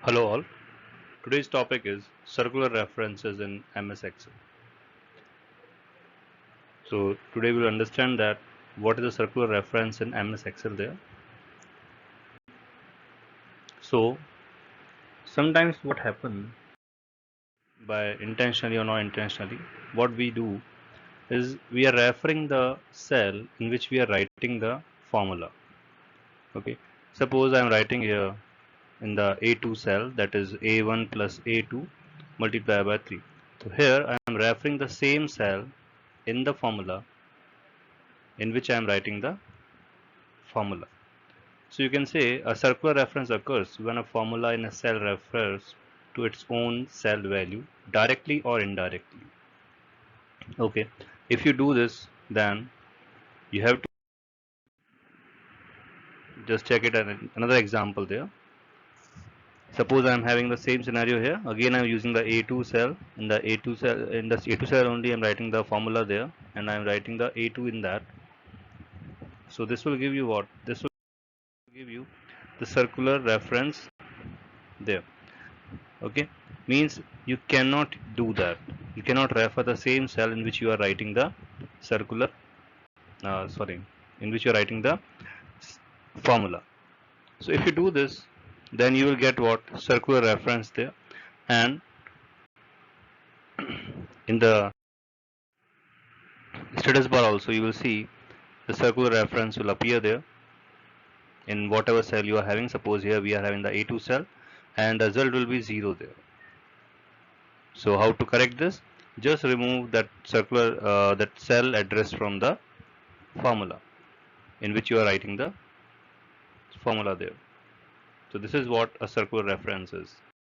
Hello all. Today's topic is circular references in MS Excel. So today we'll understand that what is a circular reference in MS Excel there. So sometimes what happens by intentionally or not intentionally, what we do is we are referring the cell in which we are writing the formula. Okay. Suppose I am writing here in the A2 cell, that is A1 plus A2 multiplied by 3. So here I am referring the same cell in the formula in which I am writing the formula. So you can say a circular reference occurs when a formula in a cell refers to its own cell value directly or indirectly. Okay, if you do this, then you have to just check it. Another example there. Suppose I am having the same scenario here. Again, I am using the A2 cell. In the A2 cell only, I am writing the formula there, and I am writing the A2 in that. So this will give you what? This will give you the circular reference there. Okay, means you cannot do that. You cannot refer the same cell in which you are writing the circular sorry, in which you are writing the formula. So if you do this, then you will get what? Circular reference there. And in the status bar also you will see the circular reference will appear there in whatever cell you are having. Suppose here we are having the A2 cell, and the result will be 0 there. So how to correct this? Just remove that circular that cell address from the formula in which you are writing the formula there. So this is what a circular reference is.